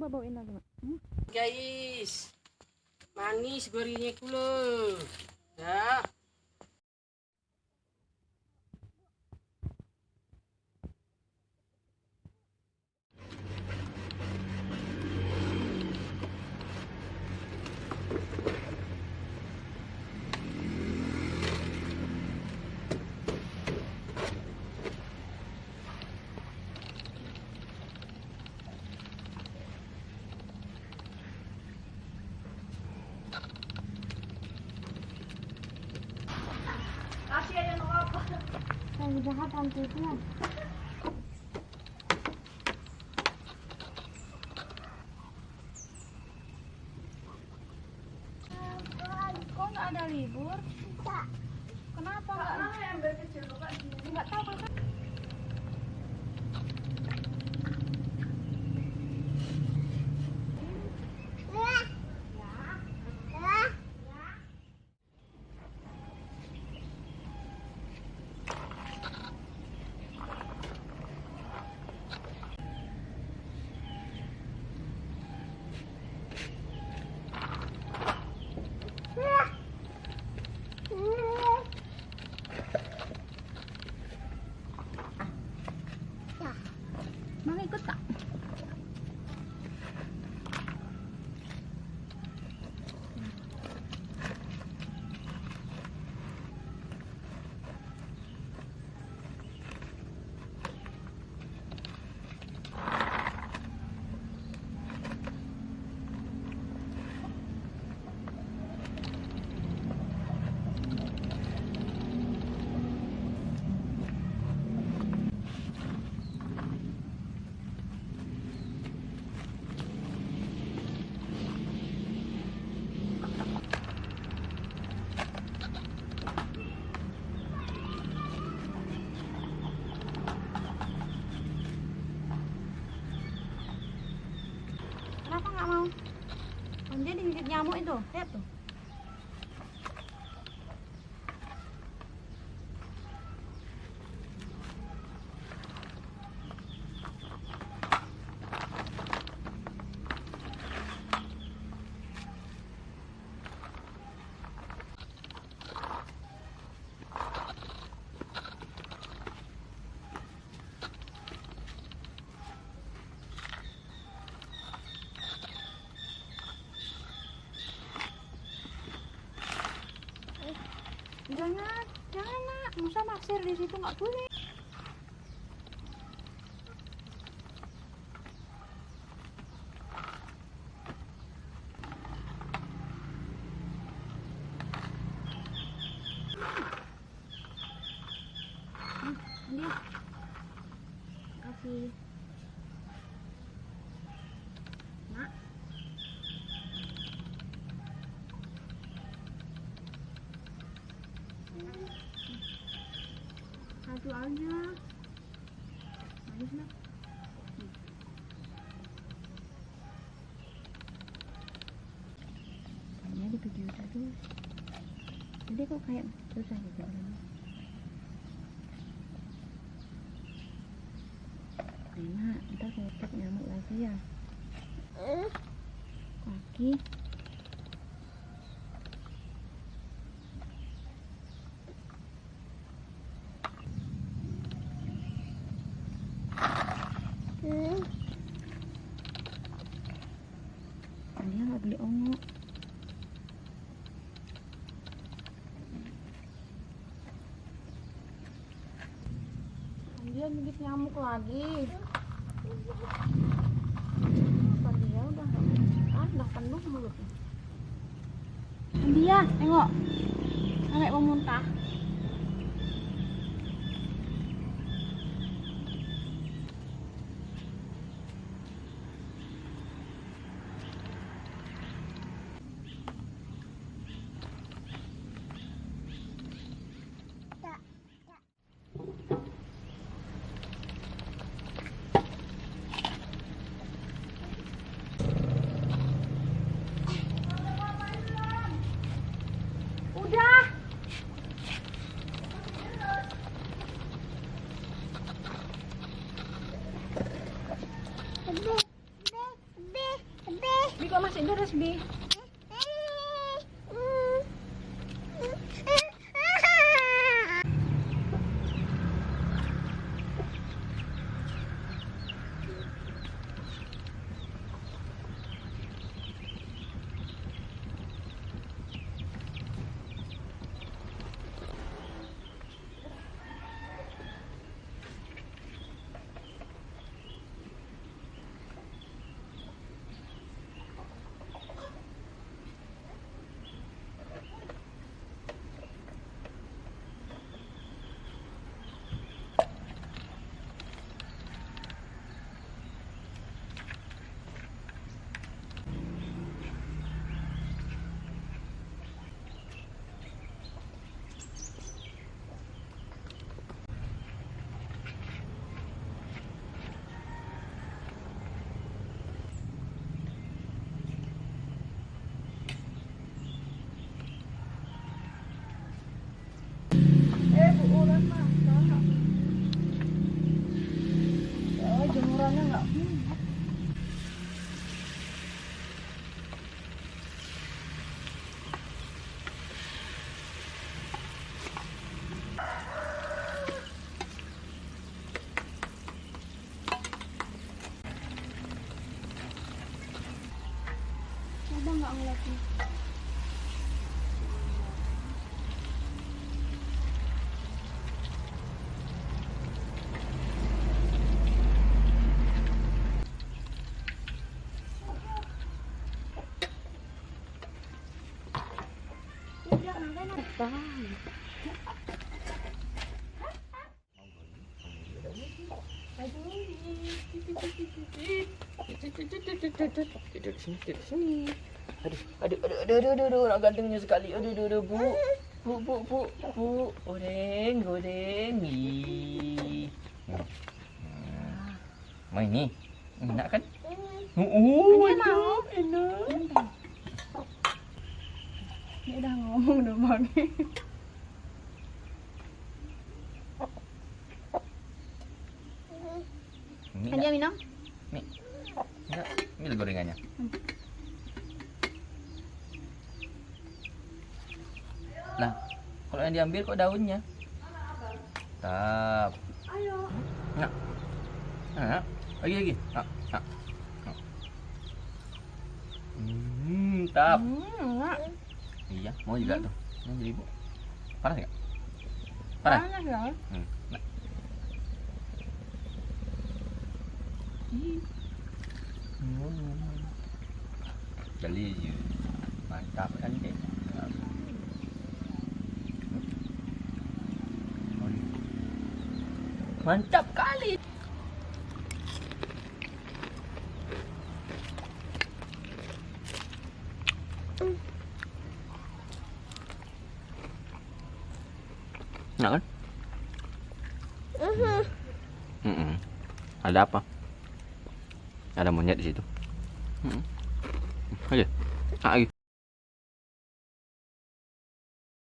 Coba bawain lagi, Mak. Guys, manis gorengnya kulo. Ya. Yang jahat hantu itu ya. Kok nggak ada libur? Kenapa nggak tahu kan? Mau ikut tak? Kenapa nggak mau? Dia digigit nyamuk itu, lihat tuh. Jangan nak, masa naksir di situ nggak boleh. Dia kasih nak. Satu aja manis lah. Hanya di video terus. Jadi kok kayak susah gitu orangnya. Enak, ntar kepet nyamuk lagi ya. Kaki. Dia nggak beli ongo. Dia gigit nyamuk lagi. Apa dia udah penuh mulutnya. Dia tengok sampai mau muntah. Udah. Bi. Uulan mah. Oh, jemurannya nggak. Coba nggak ngeliatnya. Tidur sini, tidur sini. Aduh, nak gantengnya sekali. Aduh, bu. Goreng. Ih. Main ni. Enak kan? Dia mau. Enak. Dia udah ngomong udah Bang. Dia minum? Enggak, ambil gorengannya. Nah, kalau yang diambil kok daunnya? Tap. Ayo. Nah. Lagi. Nah. Tap. Iya, mau juga tuh. Mau jadi ibu. Panas nggak? Panas ya. Nah. Beli mantap kan deh. Mantap kali. Enak kan? Ada apa? Ada monyet di situ. Ayo, lagi.